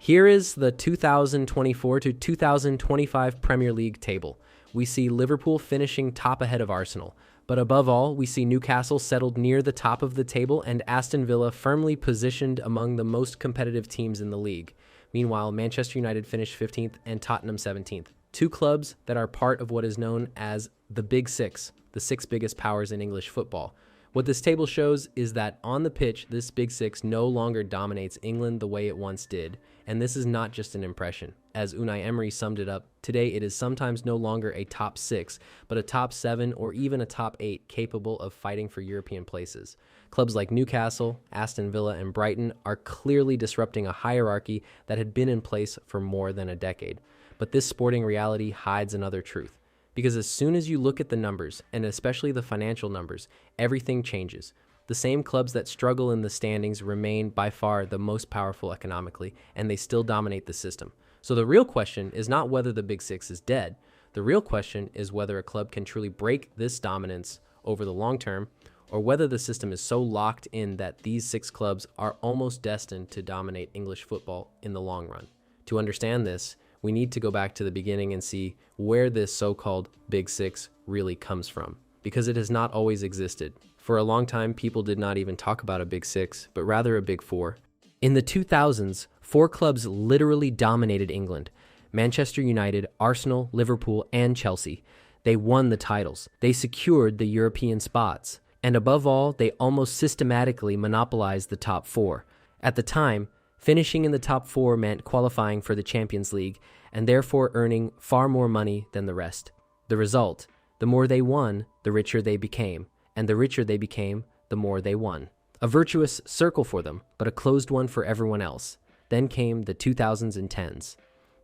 Here is the 2024 to 2025 Premier League table. We see Liverpool finishing top ahead of Arsenal. But above all, we see Newcastle settled near the top of the table and Aston Villa firmly positioned among the most competitive teams in the league. Meanwhile, Manchester United finished 15th and Tottenham 17th. Two clubs that are part of what is known as the Big Six, the six biggest powers in English football. What this table shows is that on the pitch, this Big Six no longer dominates England the way it once did. And this is not just an impression. As Unai Emery summed it up, today it is sometimes no longer a top six, but a top seven or even a top eight capable of fighting for European places. Clubs like Newcastle, Aston Villa, and Brighton are clearly disrupting a hierarchy that had been in place for more than a decade. But this sporting reality hides another truth. Because as soon as you look at the numbers, and especially the financial numbers, everything changes. The same clubs that struggle in the standings remain by far the most powerful economically, and they still dominate the system. So the real question is not whether the Big Six is dead. The real question is whether a club can truly break this dominance over the long term, or whether the system is so locked in that these six clubs are almost destined to dominate English football in the long run. To understand this, we need to go back to the beginning and see where this so-called Big Six really comes from, because it has not always existed. For a long time, people did not even talk about a Big Six, but rather a Big Four. In the 2000s, four clubs literally dominated England: Manchester United, Arsenal, Liverpool, and Chelsea. They won the titles. They secured the European spots. And above all, they almost systematically monopolized the top four. At the time, finishing in the top four meant qualifying for the Champions League and therefore earning far more money than the rest. The result: the more they won, the richer they became. And the richer they became, the more they won. A virtuous circle for them, but a closed one for everyone else. Then came the 2000s and 10s.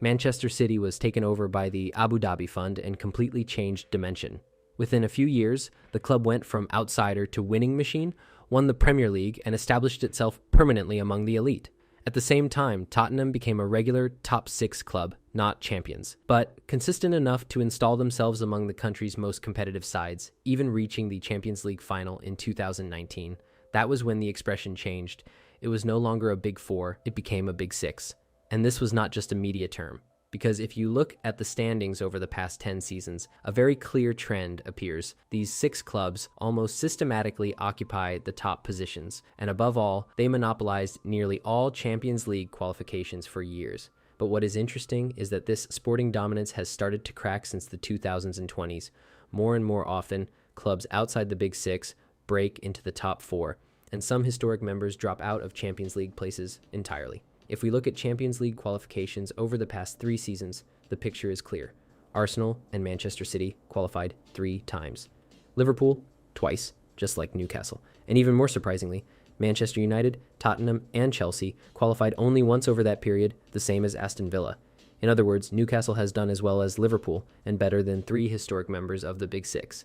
Manchester City was taken over by the Abu Dhabi Fund and completely changed dimension. Within a few years, the club went from outsider to winning machine, won the Premier League, and established itself permanently among the elite. At the same time, Tottenham became a regular top six club, not champions, but consistent enough to install themselves among the country's most competitive sides, even reaching the Champions League final in 2019. That was when the expression changed. It was no longer a Big Four, it became a Big Six. And this was not just a media term, because if you look at the standings over the past 10 seasons, a very clear trend appears. These six clubs almost systematically occupy the top positions, and above all, they monopolized nearly all Champions League qualifications for years. But what is interesting is that this sporting dominance has started to crack since the 2000s and 20s. More and more often, clubs outside the Big Six break into the top four, and some historic members drop out of Champions League places entirely. If we look at Champions League qualifications over the past 3 seasons, the picture is clear. Arsenal and Manchester City qualified 3 times. Liverpool, twice, just like Newcastle. And even more surprisingly, Manchester United, Tottenham, and Chelsea qualified only once over that period, the same as Aston Villa. In other words, Newcastle has done as well as Liverpool and better than 3 historic members of the Big Six,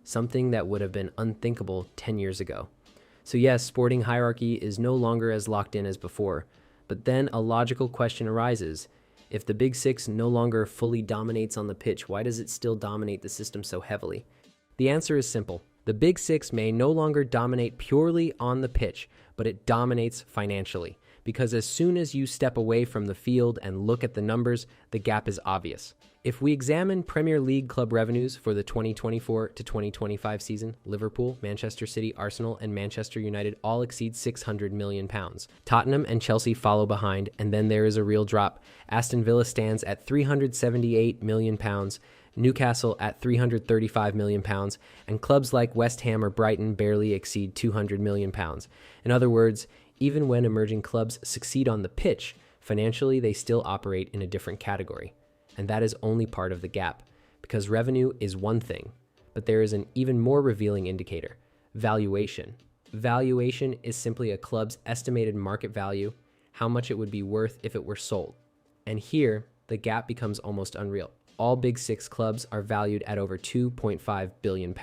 something that would have been unthinkable 10 years ago. So yes, sporting hierarchy is no longer as locked in as before. But then a logical question arises. If the Big Six no longer fully dominates on the pitch, why does it still dominate the system so heavily? The answer is simple. The Big Six may no longer dominate purely on the pitch, but it dominates financially. Because as soon as you step away from the field and look at the numbers, the gap is obvious. If we examine Premier League club revenues for the 2024 to 2025 season, Liverpool, Manchester City, Arsenal, and Manchester United all exceed £600 million. Tottenham and Chelsea follow behind, and then there is a real drop. Aston Villa stands at £378 million, Newcastle at £335 million, and clubs like West Ham or Brighton barely exceed £200 million. In other words, even when emerging clubs succeed on the pitch, financially they still operate in a different category. And that is only part of the gap, because revenue is one thing, but there is an even more revealing indicator: valuation. Valuation is simply a club's estimated market value, how much it would be worth if it were sold. And here, the gap becomes almost unreal. All Big Six clubs are valued at over £2.5 billion.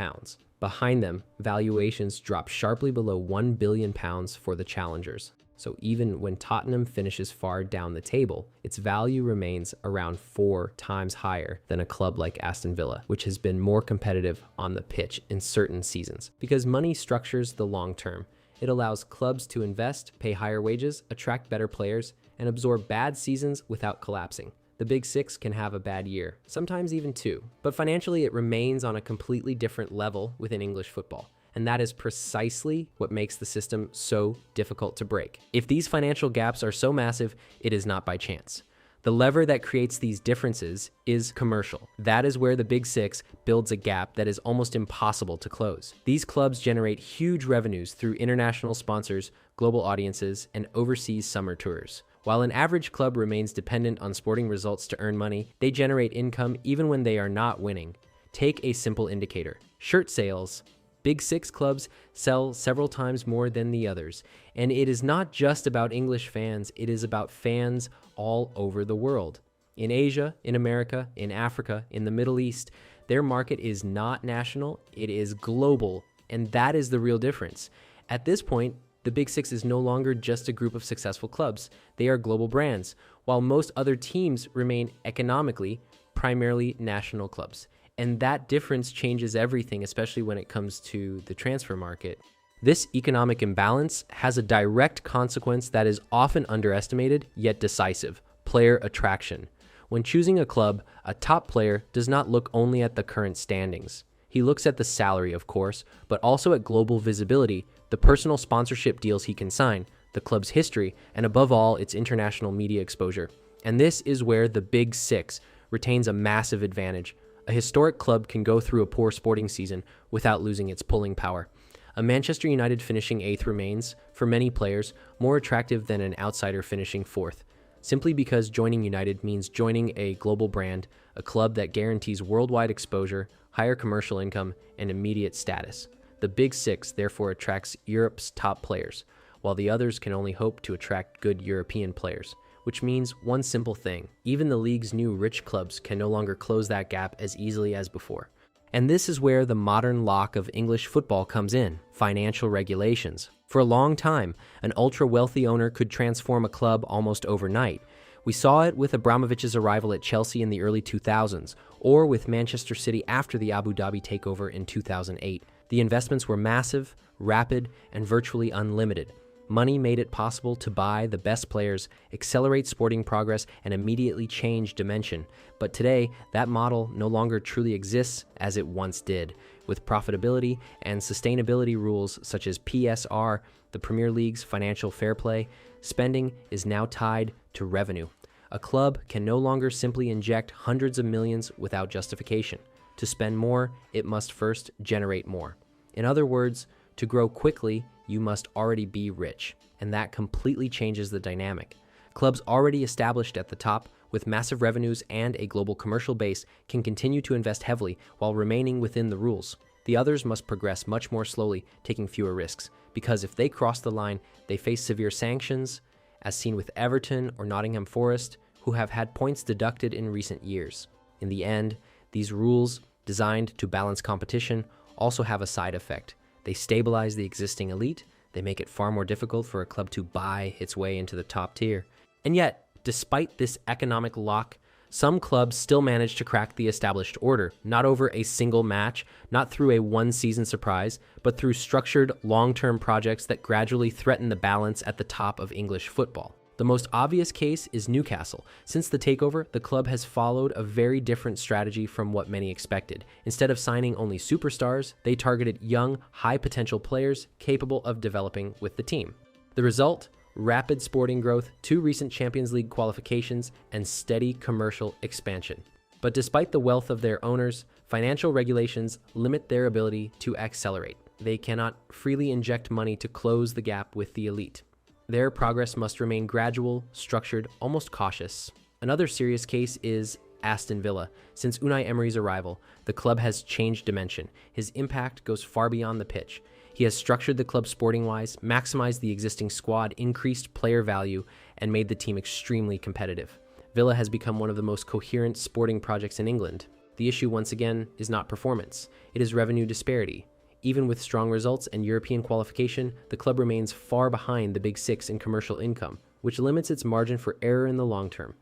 Behind them, valuations drop sharply below £1 billion for the challengers. So even when Tottenham finishes far down the table, its value remains around 4 times higher than a club like Aston Villa, which has been more competitive on the pitch in certain seasons. Because money structures the long term. It allows clubs to invest, pay higher wages, attract better players, and absorb bad seasons without collapsing. The Big Six can have a bad year, sometimes even two, but financially it remains on a completely different level within English football. And that is precisely what makes the system so difficult to break. If these financial gaps are so massive, it is not by chance. The lever that creates these differences is commercial. That is where the Big Six builds a gap that is almost impossible to close. These clubs generate huge revenues through international sponsors, global audiences, and overseas summer tours. While an average club remains dependent on sporting results to earn money, they generate income even when they are not winning. Take a simple indicator: shirt sales. Big Six clubs sell several times more than the others. And it is not just about English fans, it is about fans all over the world. In Asia, in America, in Africa, in the Middle East, their market is not national, it is global. And that is the real difference. At this point, the Big Six is no longer just a group of successful clubs. They are global brands, while most other teams remain economically primarily national clubs. And that difference changes everything, especially when it comes to the transfer market. This economic imbalance has a direct consequence that is often underestimated, yet decisive: player attraction. When choosing a club, a top player does not look only at the current standings. He looks at the salary, of course, but also at global visibility, the personal sponsorship deals he can sign, the club's history, and above all, its international media exposure. And this is where the Big Six retains a massive advantage. A historic club can go through a poor sporting season without losing its pulling power. A Manchester United finishing 8th remains, for many players, more attractive than an outsider finishing 4th, simply because joining United means joining a global brand, a club that guarantees worldwide exposure, higher commercial income, and immediate status. The Big Six therefore attracts Europe's top players, while the others can only hope to attract good European players. Which means one simple thing: even the league's new rich clubs can no longer close that gap as easily as before. And this is where the modern lock of English football comes in: financial regulations. For a long time, an ultra-wealthy owner could transform a club almost overnight. We saw it with Abramovich's arrival at Chelsea in the early 2000s, or with Manchester City after the Abu Dhabi takeover in 2008. The investments were massive, rapid, and virtually unlimited. Money made it possible to buy the best players, accelerate sporting progress, and immediately change dimension. But today, that model no longer truly exists as it once did. With profitability and sustainability rules such as PSR, the Premier League's financial fair play, spending is now tied to revenue. A club can no longer simply inject hundreds of millions without justification. To spend more, it must first generate more. In other words, to grow quickly, you must already be rich, and that completely changes the dynamic. Clubs already established at the top, with massive revenues and a global commercial base, can continue to invest heavily while remaining within the rules. The others must progress much more slowly, taking fewer risks, because if they cross the line, they face severe sanctions, as seen with Everton or Nottingham Forest, who have had points deducted in recent years. In the end, these rules, designed to balance competition, also have a side effect. They stabilize the existing elite. They make it far more difficult for a club to buy its way into the top tier. And yet, despite this economic lock, some clubs still manage to crack the established order, not over a single match, not through a one-season surprise, but through structured, long-term projects that gradually threaten the balance at the top of English football. The most obvious case is Newcastle. Since the takeover, the club has followed a very different strategy from what many expected. Instead of signing only superstars, they targeted young, high-potential players capable of developing with the team. The result? Rapid sporting growth, 2 recent Champions League qualifications, and steady commercial expansion. But despite the wealth of their owners, financial regulations limit their ability to accelerate. They cannot freely inject money to close the gap with the elite. Their progress must remain gradual, structured, almost cautious. Another serious case is Aston Villa. Since Unai Emery's arrival, the club has changed dimension. His impact goes far beyond the pitch. He has structured the club sporting-wise, maximized the existing squad, increased player value, and made the team extremely competitive. Villa has become one of the most coherent sporting projects in England. The issue, once again, is not performance. It is revenue disparity. Even with strong results and European qualification, the club remains far behind the Big Six in commercial income, which limits its margin for error in the long term.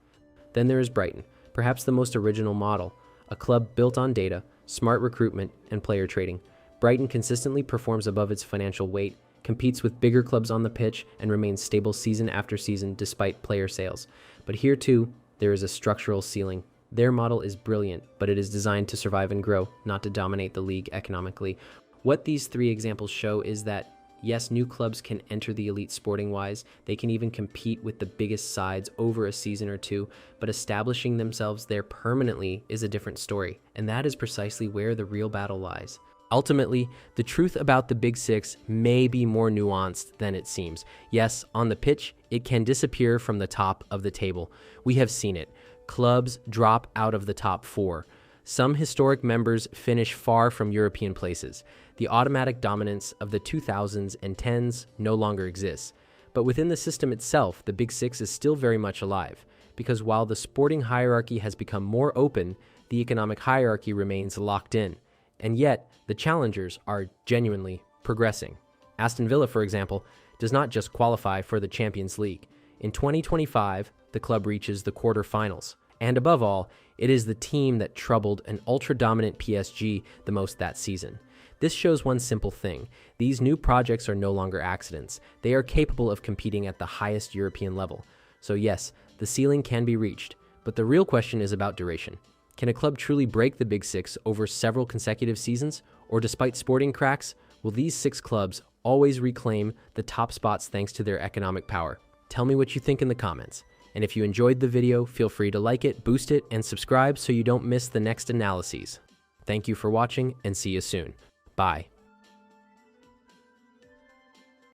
Then there is Brighton, perhaps the most original model, a club built on data, smart recruitment, and player trading. Brighton consistently performs above its financial weight, competes with bigger clubs on the pitch, and remains stable season after season despite player sales. But here too, there is a structural ceiling. Their model is brilliant, but it is designed to survive and grow, not to dominate the league economically. What these three examples show is that yes, new clubs can enter the elite sporting-wise. They can even compete with the biggest sides over a season or two, but establishing themselves there permanently is a different story, and that is precisely where the real battle lies. Ultimately, the truth about the Big Six may be more nuanced than it seems. Yes, on the pitch, it can disappear from the top of the table. We have seen it. Clubs drop out of the top four. Some historic members finish far from European places. The automatic dominance of the 2000s and 10s no longer exists. But within the system itself, the Big Six is still very much alive, because while the sporting hierarchy has become more open, the economic hierarchy remains locked in. And yet, the challengers are genuinely progressing. Aston Villa, for example, does not just qualify for the Champions League. In 2025, the club reaches the quarterfinals. And above all, it is the team that troubled an ultra-dominant PSG the most that season. This shows one simple thing. These new projects are no longer accidents. They are capable of competing at the highest European level. So yes, the ceiling can be reached, but the real question is about duration. Can a club truly break the Big Six over several consecutive seasons? Or despite sporting cracks, will these six clubs always reclaim the top spots thanks to their economic power? Tell me what you think in the comments. And if you enjoyed the video, feel free to like it, boost it, and subscribe so you don't miss the next analyses. Thank you for watching, and see you soon. Bye.